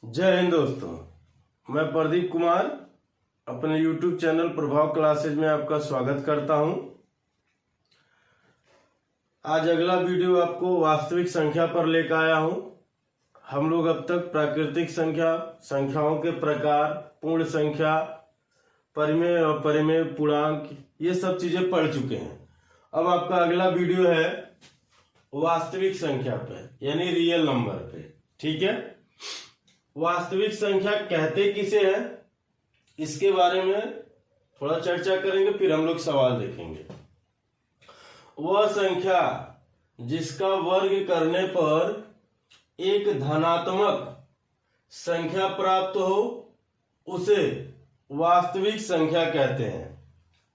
जय हिंद दोस्तों, मैं प्रदीप कुमार अपने YouTube चैनल प्रभाव क्लासेज में आपका स्वागत करता हूं। आज अगला वीडियो आपको वास्तविक संख्या पर लेकर आया हूं। हम लोग अब तक प्राकृतिक संख्या, संख्याओं के प्रकार, पूर्ण संख्या, परिमेय और परिमेय पूर्णांक, ये सब चीजें पढ़ चुके हैं। अब आपका अगला वीडियो है वास्तविक संख्या पे, यानी रियल नंबर पे। ठीक है, वास्तविक संख्या कहते किसे हैं, इसके बारे में थोड़ा चर्चा करेंगे, फिर हम लोग सवाल देखेंगे। वह संख्या जिसका वर्ग करने पर एक धनात्मक संख्या प्राप्त हो उसे वास्तविक संख्या कहते हैं।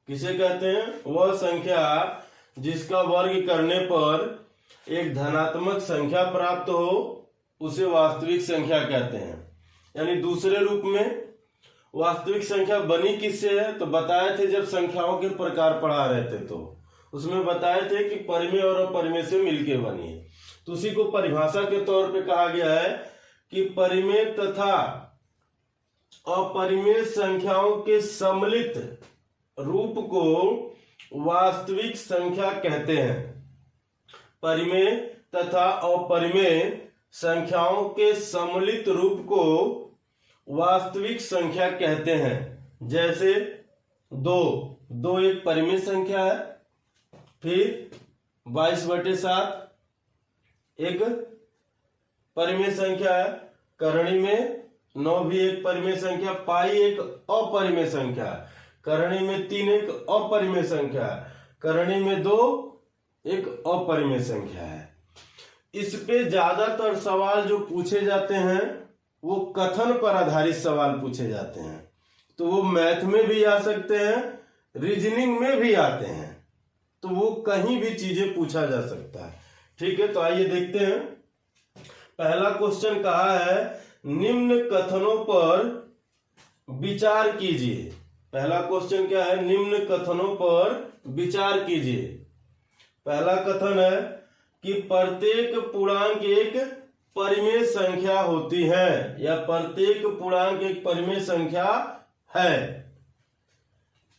किसे कहते हैं? वह संख्या जिसका वर्ग करने पर एक धनात्मक संख्या प्राप्त हो उसे वास्तविक संख्या कहते हैं। यानी दूसरे रूप में वास्तविक संख्या बनी किससे है, तो बताए थे जब संख्याओं के प्रकार पढ़ा रहे थे तो उसमें बताए थे कि परिमेय और अपरिमेय से मिलके बनी है। तो उसी को परिभाषा के तौर पे कहा गया है कि परिमेय तथा अपरिमेय संख्याओं के सम्मिलित रूप को वास्तविक संख्या कहते हैं। परिमेय तथा अपरिमेय संख्याओं के सम्मिलित रूप को वास्तविक संख्या कहते हैं। जैसे दो एक परिमेय संख्या है, फिर 22/7 एक परिमेय संख्या है, करणी में 9 भी एक परिमेय संख्या, पाई एक अपरिमेय संख्या है, करणी में 3 एक अपरिमेय संख्या है, करणी में 2 एक अपरिमेय संख्या है। इस पे ज्यादातर सवाल जो पूछे जाते हैं वो कथन पर आधारित सवाल पूछे जाते हैं। तो वो मैथ में भी आ सकते हैं, रीजनिंग में भी आते हैं, तो वो कहीं भी चीजें पूछा जा सकता है। ठीक है, तो आइए देखते हैं। पहला क्वेश्चन कहा है निम्न कथनों पर विचार कीजिए। पहला क्वेश्चन क्या है? निम्न कथनों पर विचार कीजिए। पहला कथन है कि प्रत्येक पूर्णांक एक परिमेय संख्या होती है, या प्रत्येक पूर्णांक एक परिमेय संख्या है।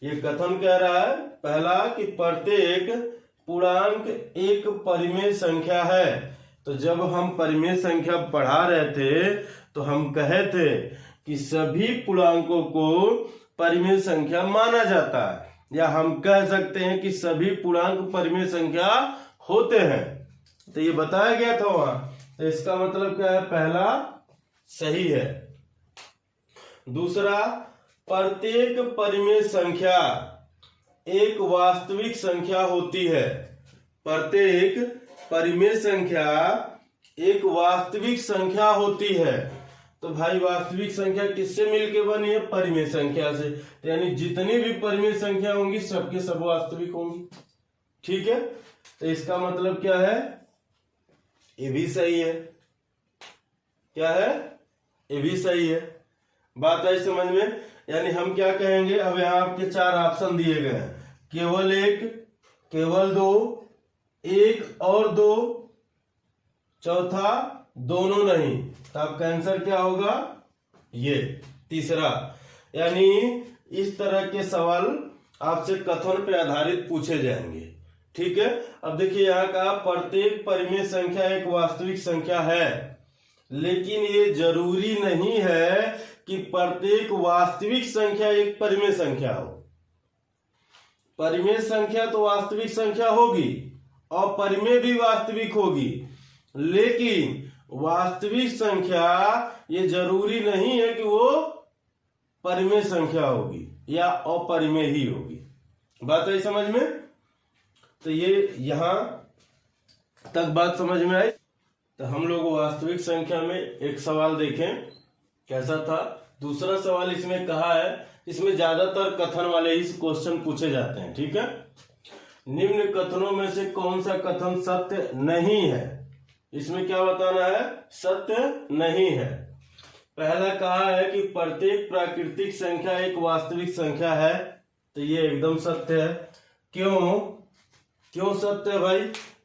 ये कथन कह रहा है पहला कि प्रत्येक पूर्णांक एक परिमेय संख्या है। तो जब हम परिमेय संख्या पढ़ा रहे थे तो हम कहे थे कि सभी पूर्णांकों को परिमेय संख्या माना जाता है, या हम कह सकते हैं कि सभी पूर्णांक परिमेय संख्या होते हैं। तो ये बताया गया था वहां, तो इसका मतलब क्या है? पहला सही है। दूसरा, प्रत्येक परिमेय संख्या एक वास्तविक संख्या होती है। प्रत्येक परिमेय संख्या एक वास्तविक संख्या होती है। तो भाई वास्तविक संख्या किससे मिलके बनी है? परिमेय संख्या से। यानी जितनी भी परिमेय संख्या होंगी सबके सब वास्तविक होंगी। ठीक है, तो इसका मतलब क्या है? ये भी सही है। क्या है? ये भी सही है। बात आई समझ में? यानी हम क्या कहेंगे? अब यहां आपके 4 ऑप्शन दिए गए हैं, केवल एक, केवल 2, एक और 2, चौथा दोनों नहीं। तो आपका आंसर क्या होगा? ये तीसरा। यानी इस तरह के सवाल आपसे कथन पे आधारित पूछे जाएंगे। ठीक है, अब देखिए यहां का प्रत्येक परिमेय संख्या एक वास्तविक संख्या है, लेकिन ये जरूरी नहीं है कि प्रत्येक वास्तविक संख्या एक परिमेय संख्या हो। परिमेय संख्या तो वास्तविक संख्या होगी और परिमेय भी वास्तविक होगी, लेकिन वास्तविक संख्या ये जरूरी नहीं है कि वो परिमेय संख्या होगी या अपरिमेय ही होगी। बात आई समझ में? तो ये यहां तक बात समझ में आई। तो हम लोग वास्तविक संख्या में एक सवाल देखें कैसा था। दूसरा सवाल इसमें कहा है, इसमें ज्यादातर कथन वाले ही क्वेश्चन पूछे जाते हैं। ठीक है, निम्न कथनों में से कौन सा कथन सत्य नहीं है? इसमें क्या बताना है? सत्य नहीं है। पहला कहा है कि प्रत्येक प्राकृतिक संख्या एक वास्तविक संख्या है, तो ये एकदम सत्य है। क्यों सत्य है भाई?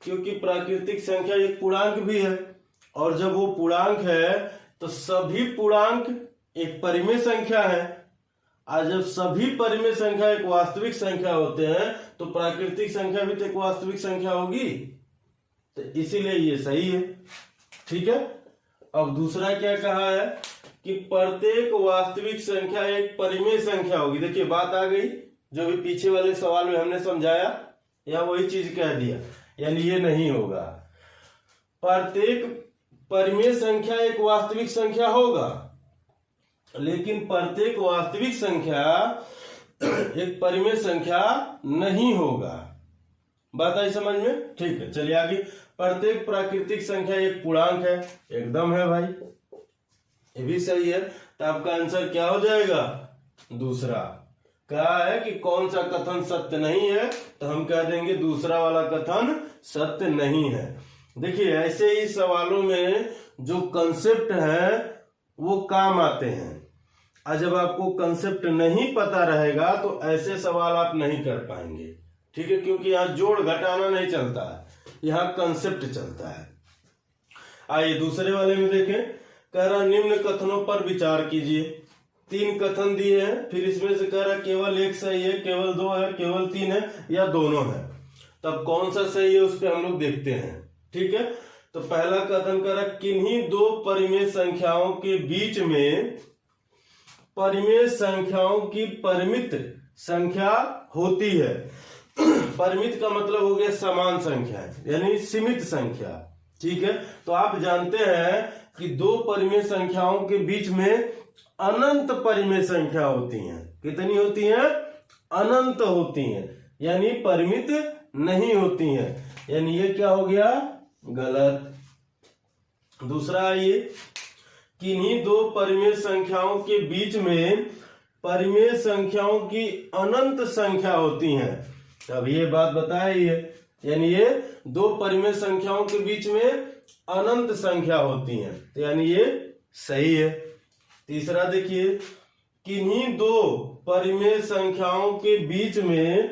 क्योंकि प्राकृतिक संख्या एक पूर्णांक भी है, और जब वो पूर्णांक है तो सभी पूर्णांक एक परिमेय संख्या है। आज जब सभी परिमेय संख्या एक वास्तविक संख्या होते हैं तो प्राकृतिक संख्या भी तो एक वास्तविक संख्या होगी, तो इसीलिए ये सही है। ठीक है। अब दूसरा क्या कहा है कि प्रत्येक वास्तविक संख्या एक परिमेय संख्या होगी। देखिए बात आ गई, जो भी पीछे वाले सवाल में हमने समझाया या वही चीज कह दिया, यानी ये नहीं होगा। प्रत्येक परिमेय संख्या एक वास्तविक संख्या होगा, लेकिन प्रत्येक वास्तविक संख्या एक परिमेय संख्या नहीं होगा। बात आई समझ में? ठीक है, चलिए आगे। प्रत्येक प्राकृतिक संख्या एक पूर्णांक है, एकदम है भाई, ये भी सही है। तो आपका आंसर क्या हो जाएगा? दूसरा। कहा है कि कौन सा कथन सत्य नहीं है, तो हम कह देंगे दूसरा वाला कथन सत्य नहीं है। देखिए ऐसे ही सवालों में जो कंसेप्ट है वो काम आते हैं, और जब आपको कंसेप्ट नहीं पता रहेगा तो ऐसे सवाल आप नहीं कर पाएंगे। ठीक है, क्योंकि यहाँ जोड़ घटाना नहीं चलता है, यहाँ कंसेप्ट चलता है। आइए दूसरे वाले में देखें। कह रहा निम्न कथनों पर विचार कीजिए। 3 कथन दिए हैं, फिर इसमें से कह रहा केवल एक सही है, केवल 2 है, केवल 3 है या दोनों है। तब कौन सा सही है उस पर हम लोग देखते हैं। ठीक है, तो पहला कथन कह रहा किन्हीं 2 परिमेय संख्याओं के बीच में परिमेय संख्याओं की परिमित संख्या होती है। परिमित का मतलब हो गया समान संख्या, यानी सीमित संख्या। ठीक है, तो आप जानते हैं कि 2 परिमेय संख्याओं के बीच में अनंत परिमेय संख्या होती हैं। कितनी होती हैं? अनंत होती हैं, यानी परिमित नहीं होती हैं। यानी ये क्या हो गया? गलत। दूसरा आइए, किन्हीं 2 परिमेय संख्याओं के बीच में परिमेय संख्याओं की अनंत संख्या होती हैं। अब ये बात बताई है, यानी ये 2 परिमेय संख्याओं के बीच में अनंत संख्या होती हैं, तो यानी ये सही है। तीसरा देखिए, किन्हीं 2 परिमेय संख्याओं के बीच में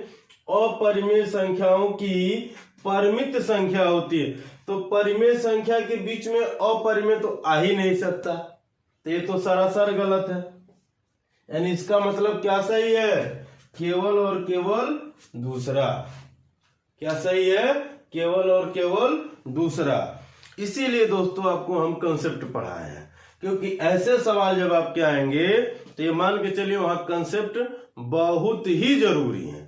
अपरिमेय संख्याओं की परिमित संख्या होती है। तो परिमेय संख्या के बीच में अपरिमेय तो आ ही नहीं सकता, तो ये तो सरासर गलत है। यानी इसका मतलब क्या सही है? केवल और केवल दूसरा। क्या सही है? केवल और केवल दूसरा। इसीलिए दोस्तों आपको हम कंसेप्ट पढ़ाए हैं, क्योंकि ऐसे सवाल जब आपके आएंगे तो ये मान के चलिए वहां कंसेप्ट बहुत ही जरूरी है।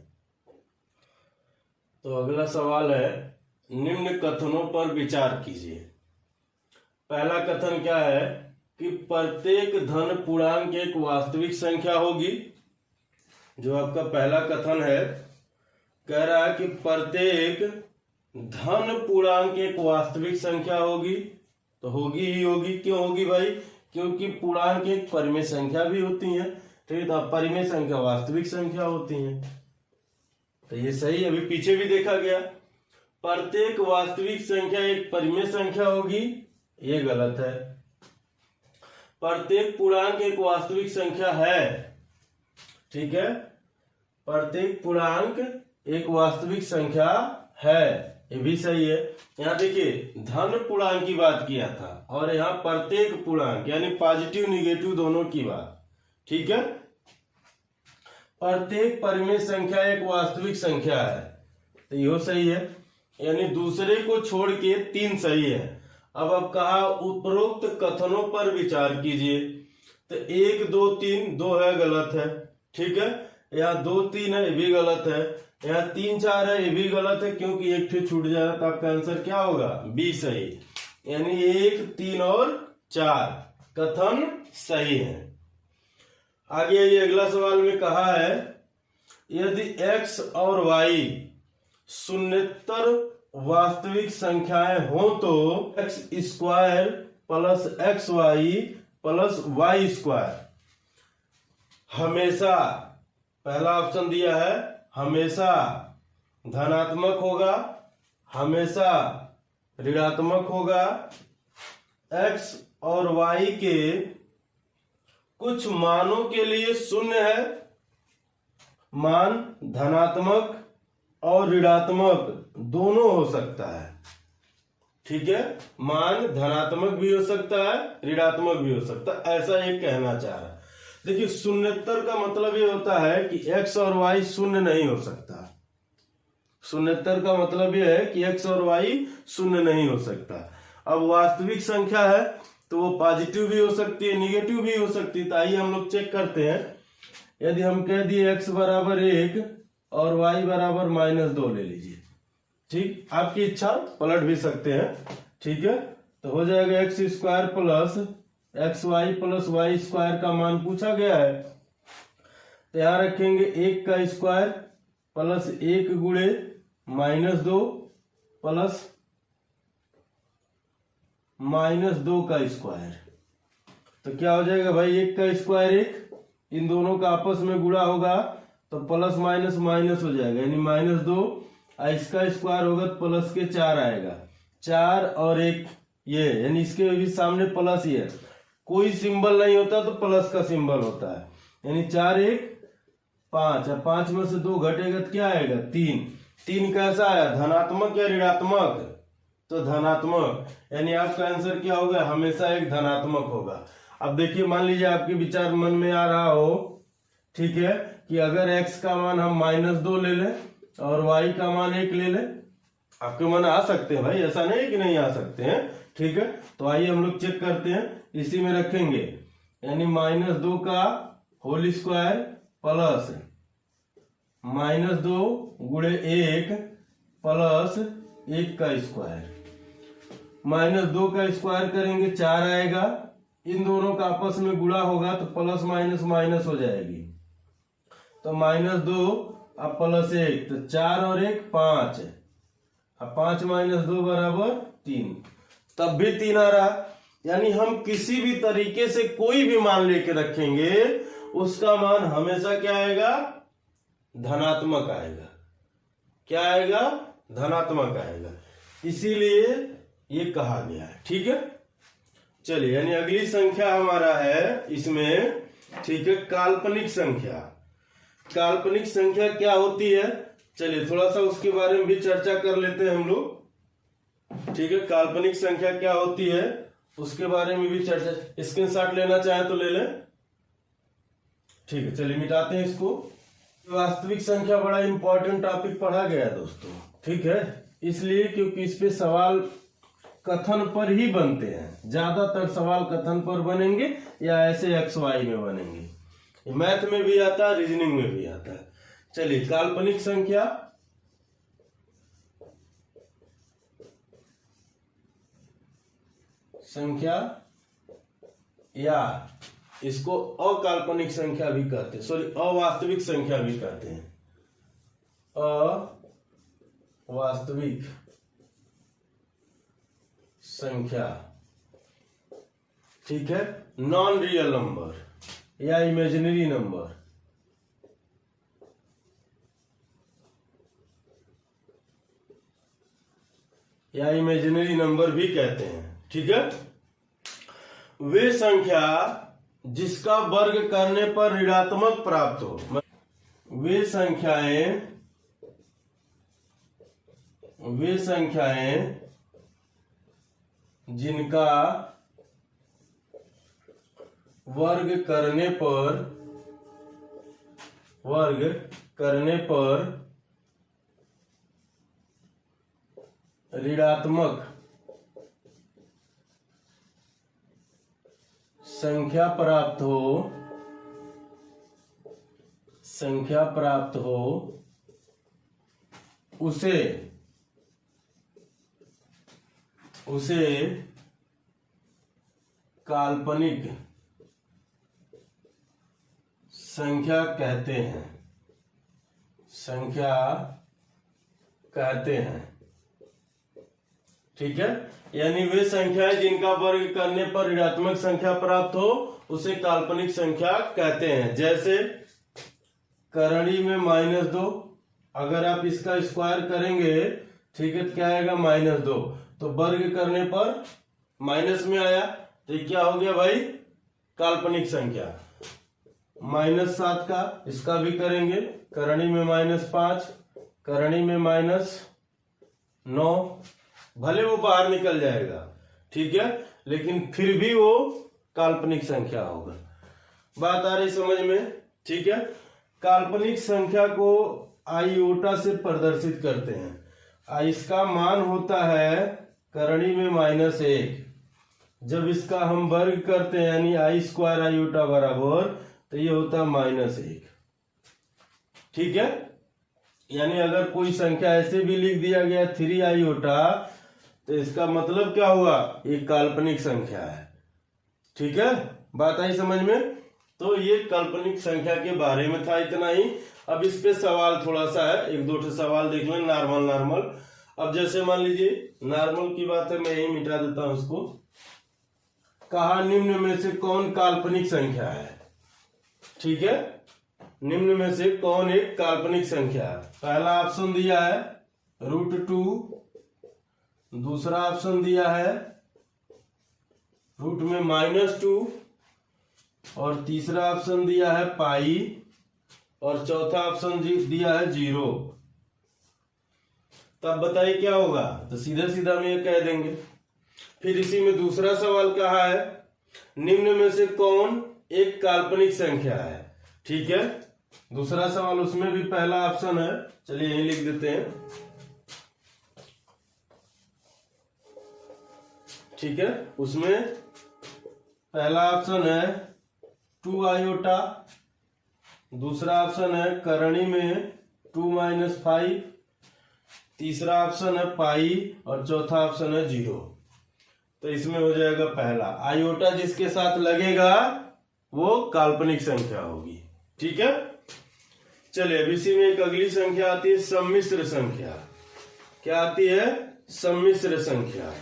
तो अगला सवाल है, निम्न कथनों पर विचार कीजिए। पहला कथन क्या है कि प्रत्येक धन पूर्णांक एक वास्तविक संख्या होगी। जो आपका पहला कथन है, कह रहा है कि प्रत्येक धन पूर्णांक एक वास्तविक संख्या होगी। तो होगी ही होगी। क्यों होगी भाई? क्योंकि पूर्णांक एक परिमेय संख्या भी होती है, ठीक है, परिमेय संख्या वास्तविक संख्या होती है, तो ये सही है। अभी पीछे भी देखा गया, प्रत्येक वास्तविक संख्या एक परिमेय संख्या होगी, ये गलत है। प्रत्येक पूर्णांक एक वास्तविक संख्या है, ठीक है, प्रत्येक पूर्णांक एक वास्तविक संख्या है, ये भी सही है। यहाँ देखिए धन पूर्णांक की बात किया था और यहाँ प्रत्येक पूर्णांक यानी पॉजिटिव निगेटिव दोनों की बात, ठीक है। प्रत्येक परिमेय संख्या एक वास्तविक संख्या है, तो यो सही है, यानी दूसरे को छोड़ के 3 सही है। अब कहा उपरोक्त कथनों पर विचार कीजिए, तो 1 2 3 2 है, गलत है, ठीक है। यहाँ 2 3 है, ये भी गलत है। यहाँ 3 4 है, ये भी गलत है, क्योंकि एक फिर छूट जाएगा, तो आपका आंसर क्या होगा? बी सही, यानी 1 3 और 4 कथन सही है। आगे ये अगला सवाल में कहा है, यदि x और y शून्येतर वास्तविक संख्याएं हो तो x² plus xy plus y² हमेशा, पहला ऑप्शन दिया है, हमेशा धनात्मक होगा, हमेशा ऋणात्मक होगा, x और y के कुछ मानों के लिए शून्य है, मान धनात्मक और ऋणात्मक दोनों हो सकता है, ठीक है, मान धनात्मक भी हो सकता है, ऋणात्मक भी हो सकता है, ऐसा ये कहना चाह रहा है। देखिए शून्यतर का मतलब ये होता है कि x और y शून्य नहीं हो सकता। शून्यतर का मतलब ये है कि x और y शून्य नहीं हो सकता। अब वास्तविक संख्या है तो वो पॉजिटिव भी हो सकती है, निगेटिव भी हो सकती है। तो आइए हम लोग चेक करते हैं। यदि हम कह दिए x बराबर 1 और y बराबर -2 ले लीजिए, ठीक, आपकी इच्छा, पलट भी सकते हैं, ठीक है। तो हो जाएगा x² plus xy plus y² का मान पूछा गया है, तो यहां रखेंगे 1 का स्क्वायर प्लस 1 गुणे -2 प्लस -2 का स्क्वायर। तो क्या हो जाएगा भाई, 1 का स्क्वायर 1, इन दोनों का आपस में गुणा होगा तो प्लस माइनस माइनस हो जाएगा, यानी -2, इसका स्क्वायर होगा तो प्लस के 4 आएगा, 4 और 1 ये, यानी इसके भी सामने प्लस ही है, कोई सिंबल नहीं होता तो प्लस का सिंबल होता है, यानी 4 1 5, 5 में से 2 घटेगा तो क्या आएगा 3। 3 कैसा आया, धनात्मक या ऋणात्मक, तो धनात्मक, यानी आपका आंसर क्या होगा, हमेशा एक धनात्मक होगा। अब देखिए मान लीजिए आपके विचार मन में आ रहा हो, ठीक है, कि अगर x का मान हम -2 ले लें और y का मान 1 ले लें, आपके मन आ सकते हैं भाई, ऐसा नहीं है कि नहीं आ सकते हैं, ठीक है। तो आइए हम लोग चेक करते हैं, इसी में रखेंगे, यानी -2 का होल स्क्वायर प्लस -2 गुणे 1 प्लस 1 का स्क्वायर, -2 का स्क्वायर करेंगे 4 आएगा, इन दोनों का आपस में गुणा होगा तो प्लस माइनस माइनस हो जाएगी, तो -2 अब प्लस 1, तो 4 और 1 5, अब 5 - 2 बराबर 3, तब भी 3 आ रहा। यानी हम किसी भी तरीके से कोई भी मान लेके रखेंगे, उसका मान हमेशा क्या आएगा, धनात्मक आएगा। क्या आएगा, धनात्मक आएगा, इसीलिए ये कहा गया है, ठीक है। चलिए, यानी अगली संख्या हमारा है इसमें, ठीक है, काल्पनिक संख्या। काल्पनिक संख्या क्या होती है, चलिए थोड़ा सा उसके बारे में भी चर्चा कर लेते हैं हम लोग, ठीक है। काल्पनिक संख्या क्या होती है उसके बारे में भी चर्चा, स्क्रीनशॉट लेना चाहे तो ले लें, ठीक है। चलिए मिटाते हैं इसको। वास्तविक संख्या बड़ा इंपॉर्टेंट टॉपिक पढ़ा गया है दोस्तों, ठीक है, इसलिए क्योंकि इस पे सवाल कथन पर ही बनते हैं, ज्यादातर सवाल कथन पर बनेंगे या ऐसे XY में बनेंगे, मैथ में भी आता है, रीजनिंग में भी आता है। चलिए, काल्पनिक संख्या, संख्या या इसको अकाल्पनिक संख्या भी कहते हैं, सॉरी अवास्तविक संख्या भी कहते हैं, अवास्तविक संख्या, ठीक है, नॉन रियल नंबर या इमेजिनरी नंबर, या इमेजिनरी नंबर भी कहते हैं, ठीक है। वे संख्या जिसका वर्ग करने पर ऋणात्मक प्राप्त हो, वे संख्याएं जिनका वर्ग करने पर ऋणात्मक संख्या प्राप्त हो उसे काल्पनिक संख्या कहते हैं, ठीक है। यानी वे संख्याएं जिनका वर्ग करने पर ऋणात्मक संख्या प्राप्त हो उसे काल्पनिक संख्या कहते हैं। जैसे करणी में -2, अगर आप इसका स्क्वायर करेंगे, ठीक है, तो क्या आएगा -2, तो वर्ग करने पर माइनस में आया, तो ये क्या हो गया भाई, काल्पनिक संख्या। -7 का इसका भी करेंगे, करणी में -5, करणी में -9, भले वो बाहर निकल जाएगा, ठीक है, लेकिन फिर भी वो काल्पनिक संख्या होगा। बात आ रही समझ में? ठीक है। काल्पनिक संख्या को आयोटा से प्रदर्शित करते हैं। इसका मान होता है करणी में -1। जब इसका हम वर्ग करते हैं यानी I² आयोटा बराबर, तो ये होता है -1। ठीक है, यानी अगर कोई संख्या ऐसे भी लिख दिया गया 3 आयोटा, तो इसका मतलब क्या हुआ? ये काल्पनिक संख्या है। ठीक है, बात आई समझ में? तो ये काल्पनिक संख्या के बारे में था, इतना ही। अब इस पे सवाल थोड़ा सा है, 1-2 सवाल देख लें। नॉर्मल। अब जैसे मान लीजिए नॉर्मल की बात है, मैं यही मिटा देता हूं इसको। कहा निम्न में से कौन काल्पनिक संख्या है? ठीक है, निम्न में से कौन एक काल्पनिक संख्या है? पहला ऑप्शन दिया है √2, दूसरा ऑप्शन दिया है रूट में -2, और तीसरा ऑप्शन दिया है पाई, और चौथा ऑप्शन दिया है 0। तब बताइए क्या होगा? तो सीधा सीधा हम ये कह देंगे। फिर इसी में दूसरा सवाल कहा है निम्न में से कौन एक काल्पनिक संख्या है? ठीक है, दूसरा सवाल, उसमें भी पहला ऑप्शन है, चलिए यही लिख देते हैं। ठीक है, उसमें पहला ऑप्शन है 2 आयोटा, दूसरा ऑप्शन है करणी में 2 - 5, तीसरा ऑप्शन है पाई, और चौथा ऑप्शन है 0। तो इसमें हो जाएगा पहला आयोटा जिसके साथ लगेगा वो काल्पनिक संख्या होगी। ठीक है, चलिए अब इसी में एक अगली संख्या आती है सम्मिश्र संख्या। क्या आती है? सम्मिश्र संख्या।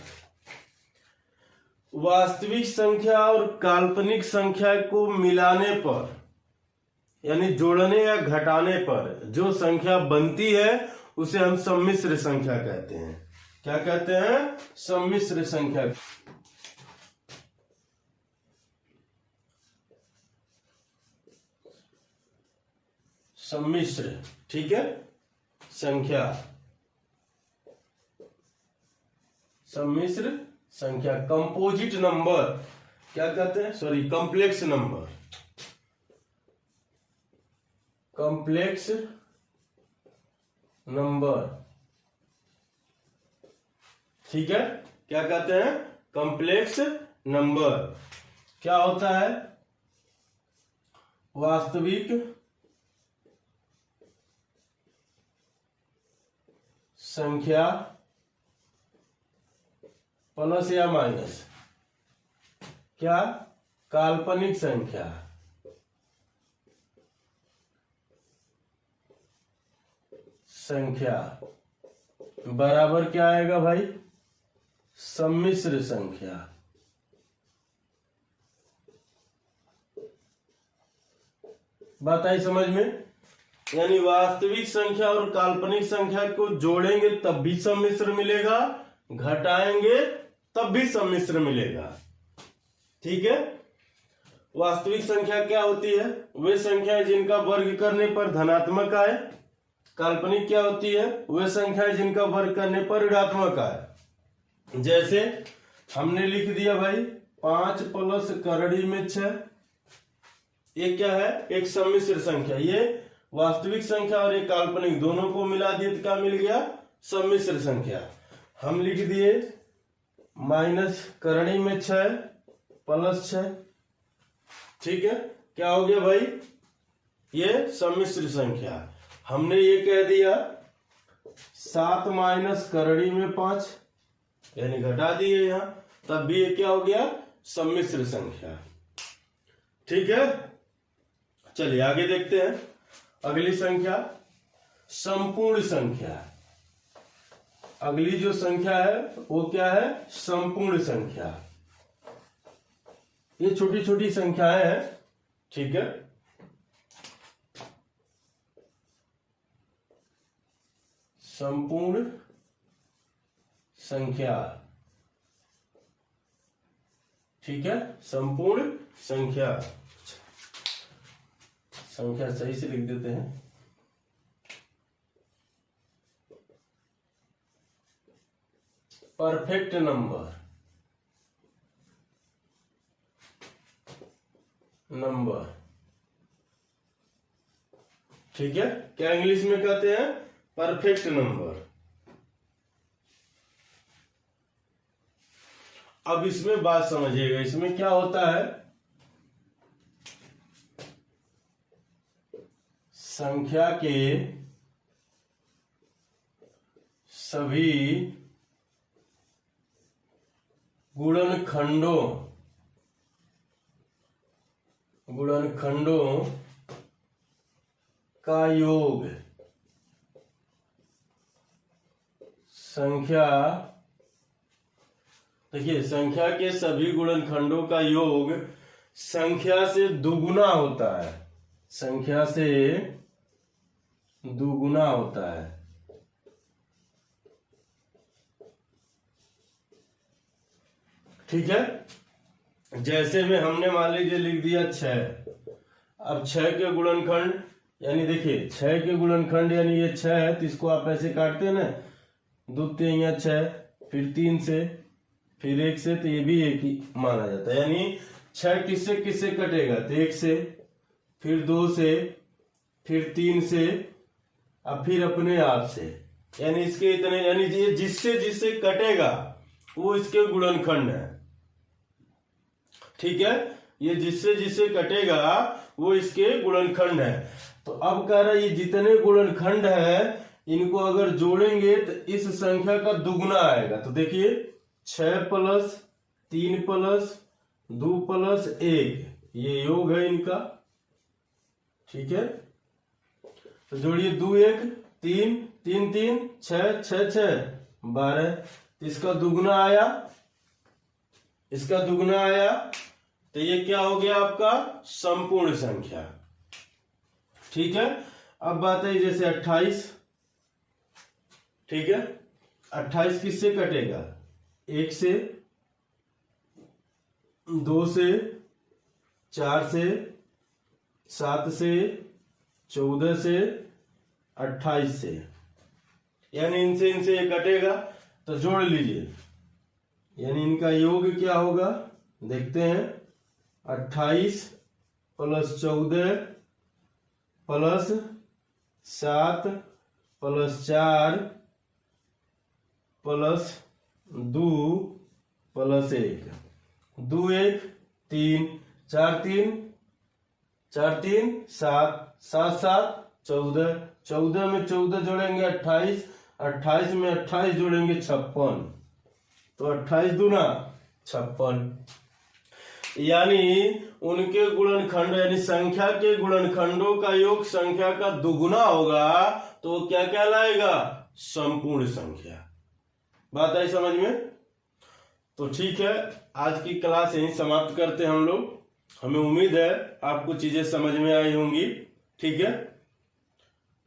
वास्तविक संख्या और काल्पनिक संख्या को मिलाने पर, यानी जोड़ने या घटाने पर जो संख्या बनती है उसे हम सम्मिश्र संख्या कहते हैं। क्या कहते हैं? सम्मिश्र संख्या। सम्मिश्र, ठीक है, संख्या, सम्मिश्र संख्या। कंपोजिट नंबर क्या कहते हैं? Sorry, complex number. Complex number, ठीक है, क्या कहते हैं? Complex number. क्या होता है? वास्तविक संख्या प्लस या माइनस क्या? काल्पनिक संख्या। संख्या बराबर क्या आएगा भाई? सम्मिश्र संख्या। बात आई समझ में? यानी वास्तविक संख्या और काल्पनिक संख्या को जोड़ेंगे तब भी सम्मिश्र मिलेगा, घटाएंगे तब भी सम्मिश्र मिलेगा। ठीक है, वास्तविक संख्या क्या होती है? वे संख्याएं जिनका वर्ग करने पर धनात्मक आए। काल्पनिक क्या होती है? वे संख्याएं जिनका वर्ग करने पर ऋणात्मक आए। जैसे हमने लिख दिया भाई 5 प्लस करणी में 6, ये क्या है? एक सम्मिश्र संख्या। ये वास्तविक संख्या और एक काल्पनिक दोनों को मिला दिए तो क्या मिल गया? सम्मिश्र संख्या। हम लिख दिए माइनस करणी में 6 प्लस 6, ठीक है, क्या हो गया भाई? ये सम्मिश्र संख्या। हमने ये कह दिया 7 माइनस करणी में 5, यानी घटा दिए यहां, तब भी ये क्या हो गया? सम्मिश्र संख्या। ठीक है, चलिए आगे देखते हैं। अगली संख्या संपूर्ण संख्या। अगली जो संख्या है वो क्या है? संपूर्ण संख्या। ये छोटी छोटी संख्याएं हैं, ठीक है। संपूर्ण संख्या, ठीक है, संपूर्ण संख्या। संख्या सही से लिख देते हैं। परफेक्ट नंबर ठीक है, क्या इंग्लिश में कहते हैं? Perfect number. अब इसमें बात समझिएगा, इसमें क्या होता है, संख्या के सभी गुणनखंडों का योग देखिए, संख्या के सभी गुणनखंडों का योग संख्या से दुगुना होता है, संख्या से दुगुना होता है। ठीक है, जैसे में हमने मान लीजिए लिख दिया 6। अब 6 के गुणनखंड यानी देखिए 6 के गुणनखंड यानी ये 6 है, तो इसको आप ऐसे काटते हैं ना, 2 3 या 6, फिर 3 से, फिर 1 से, तो ये भी एक ही माना जाता है। यानी 6 किससे किससे कटेगा, तो 1 से, फिर 2 से, फिर 3 से, अब फिर अपने आप से, यानी इसके इतने, यानी ये जिससे जिससे कटेगा वो इसके गुणनखंड है। ठीक है, ये जिससे जिससे कटेगा वो इसके गुणनखंड है। तो अब कह रहा है ये जितने गुणनखंड है इनको अगर जोड़ेंगे तो इस संख्या का दुगुना आएगा। तो देखिए 6 + 3 + 2 + 1 ये योग है इनका। ठीक है, तो जोड़िए 2 1 3 3 3 6 6 6 12, इसका दुगुना आया, इसका दुगुना आया, तो ये क्या हो गया आपका संपूर्ण संख्या। ठीक है, अब बात है जैसे 28। ठीक है, 28 किससे कटेगा, 1 से, 2 से, 4 से, 7 से, 14 से, 28 से, यानी इनसे इनसे ये कटेगा, तो जोड़ लीजिए, यानी इनका योग क्या होगा देखते हैं। 28 + 14 + 7 + 4 + 2 + 1, 2 1 3 4 3 4 3 7 7 7 14, 14 में 14 जोड़ेंगे 28, 28 में 28 जोड़ेंगे 56, तो 28 दूना 56। यानी उनके गुणनखंड यानी संख्या के गुणनखंडों का योग संख्या का दुगुना होगा, तो वो क्या कहलाएगा, संपूर्ण संख्या। बात आई समझ में? तो ठीक है, आज की क्लास यहीं समाप्त करते हैं हम लोग। हमें उम्मीद है आपको चीजें समझ में आई होंगी। ठीक है,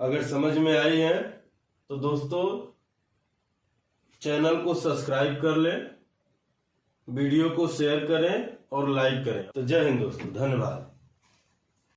अगर समझ में आई है तो दोस्तों चैनल को सब्सक्राइब कर लें, वीडियो को शेयर करें और लाइक करें। तो जय हिंद दोस्तों, धन्यवाद।